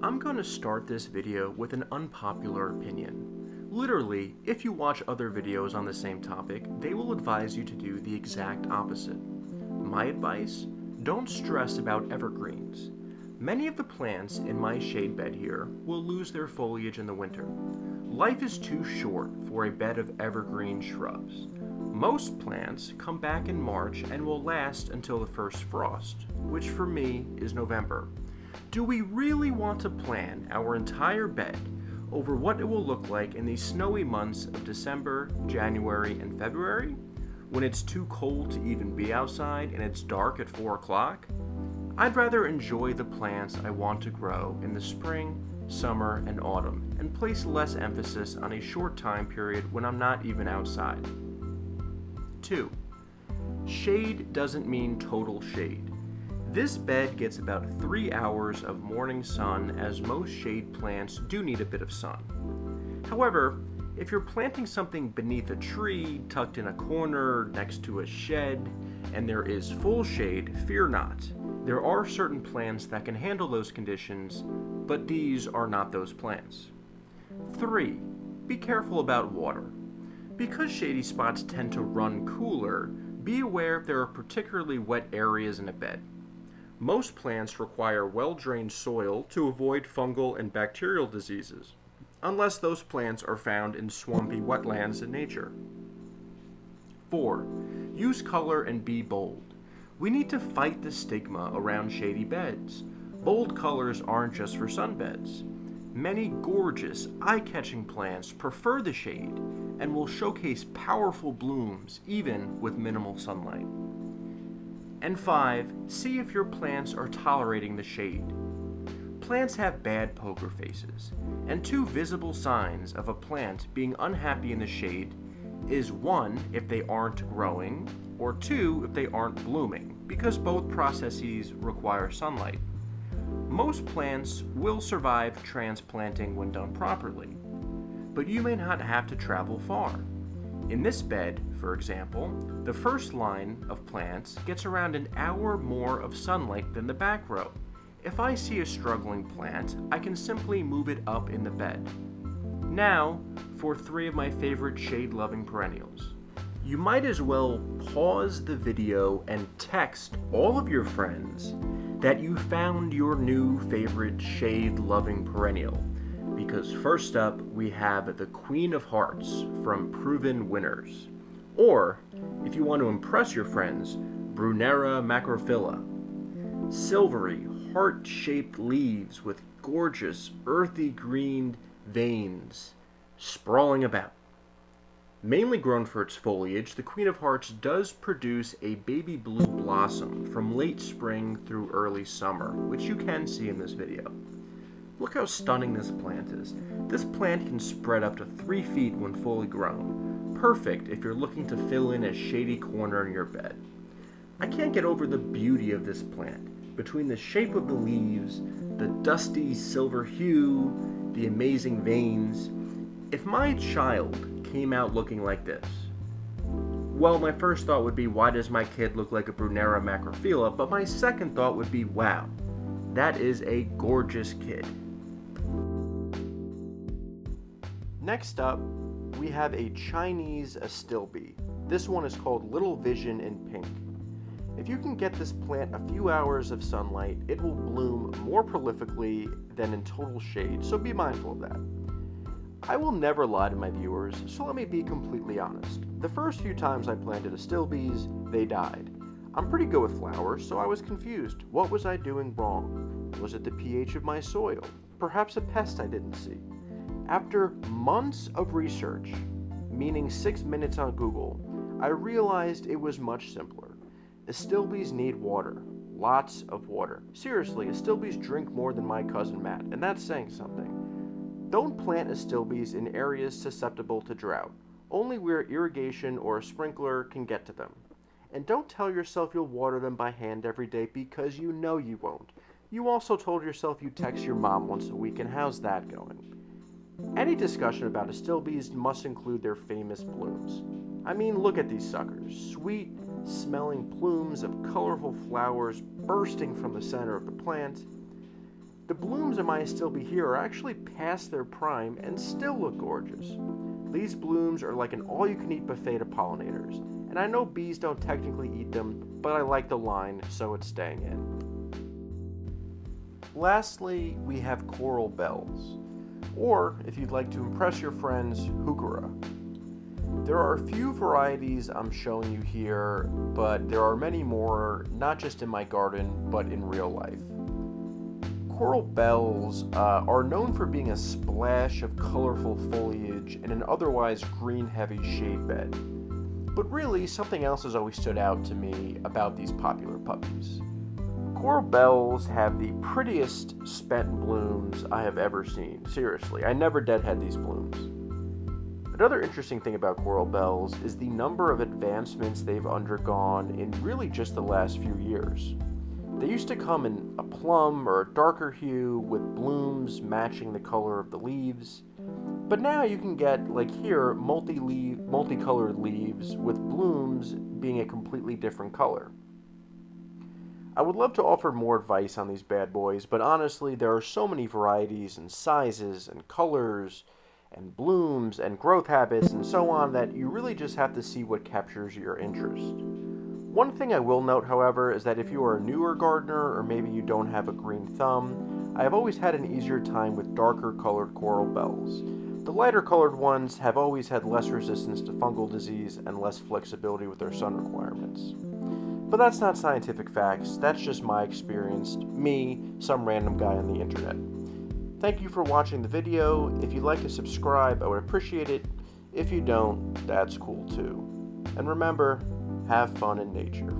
I'm going to start this video with an unpopular opinion. Literally, if you watch other videos on the same topic, they will advise you to do the exact opposite. My advice? Don't stress about evergreens. Many of the plants in my shade bed here will lose their foliage in the winter. Life is too short for a bed of evergreen shrubs. Most plants come back in March and will last until the first frost, which for me is November. Do we really want to plan our entire bed over what it will look like in these snowy months of December, January, and February, when it's too cold to even be outside and it's dark at 4 o'clock? I'd rather enjoy the plants I want to grow in the spring, summer, and autumn, and place less emphasis on a short time period when I'm not even outside. 2. Shade doesn't mean total shade. This bed gets about 3 hours of morning sun, as most shade plants do need a bit of sun. However, if you're planting something beneath a tree, tucked in a corner, next to a shed, and there is full shade, fear not. There are certain plants that can handle those conditions, but these are not those plants. 3. Be careful about water. Because shady spots tend to run cooler, be aware if there are particularly wet areas in a bed. Most plants require well-drained soil to avoid fungal and bacterial diseases, unless those plants are found in swampy wetlands in nature. 4. Use color and be bold. We need to fight the stigma around shady beds. Bold colors aren't just for sunbeds. Many gorgeous, eye-catching plants prefer the shade and will showcase powerful blooms even with minimal sunlight. And 5, see if your plants are tolerating the shade. Plants have bad poker faces, and 2 visible signs of a plant being unhappy in the shade is 1, if they aren't growing, or 2, if they aren't blooming, because both processes require sunlight. Most plants will survive transplanting when done properly, but you may not have to travel far. In this bed, for example, the first line of plants gets around an hour more of sunlight than the back row. If I see a struggling plant, I can simply move it up in the bed. Now, for 3 of my favorite shade-loving perennials. You might as well pause the video and text all of your friends that you found your new favorite shade-loving perennial. Because first up, we have the Queen of Hearts from Proven Winners. Or, if you want to impress your friends, Brunnera Macrophylla. Silvery, heart-shaped leaves with gorgeous, earthy green veins sprawling about. Mainly grown for its foliage, the Queen of Hearts does produce a baby blue blossom from late spring through early summer, which you can see in this video. Look how stunning this plant is. This plant can spread up to 3 feet when fully grown. Perfect if you're looking to fill in a shady corner in your bed. I can't get over the beauty of this plant. Between the shape of the leaves, the dusty silver hue, the amazing veins. If my child came out looking like this, well, my first thought would be, why does my kid look like a Brunnera Macrophylla? But my second thought would be, wow, that is a gorgeous kid. Next up, we have a Chinese Astillbe. This one is called Little Vision in pink. If you can get this plant a few hours of sunlight, it will bloom more prolifically than in total shade, so be mindful of that. I will never lie to my viewers, so let me be completely honest. The first few times I planted Astilbes, they died. I'm pretty good with flowers, so I was confused. What was I doing wrong? Was it the pH of my soil? Perhaps a pest I didn't see? After months of research, meaning 6 minutes on Google, I realized it was much simpler. Astilbes need water. Lots of water. Seriously, Astilbes drink more than my cousin Matt, and that's saying something. Don't plant Astilbes in areas susceptible to drought, only where irrigation or a sprinkler can get to them. And don't tell yourself you'll water them by hand every day, because you know you won't. You also told yourself you'd text your mom once a week, and how's that going? Any discussion about Astilbes must include their famous blooms. I mean, look at these suckers. Sweet, smelling plumes of colorful flowers bursting from the center of the plant. The blooms in my Astillbe here are actually past their prime and still look gorgeous. These blooms are like an all-you-can-eat buffet to pollinators, and I know bees don't technically eat them, but I like the line, so it's staying in. Lastly, we have coral bells, or if you'd like to impress your friends, Huechera. There are a few varieties I'm showing you here, but there are many more, not just in my garden, but in real life. Coral bells are known for being a splash of colorful foliage in an otherwise green-heavy shade bed. But really, something else has always stood out to me about these popular puppies. Coral bells have the prettiest spent blooms I have ever seen. Seriously, I never deadhead these blooms. Another interesting thing about coral bells is the number of advancements they've undergone in really just the last few years. They used to come in a plum or a darker hue with blooms matching the color of the leaves, but now you can get, like here, multicolored leaves with blooms being a completely different color. I would love to offer more advice on these bad boys, but honestly, there are so many varieties and sizes and colors and blooms and growth habits and so on that you really just have to see what captures your interest. One thing I will note, however, is that if you are a newer gardener or maybe you don't have a green thumb, I have always had an easier time with darker colored coral bells. The lighter colored ones have always had less resistance to fungal disease and less flexibility with their sun requirements. But that's not scientific facts, that's just my experience, me, some random guy on the internet. Thank you for watching the video. If you'd like to subscribe, I would appreciate it. If you don't, that's cool too. And remember, have fun in nature.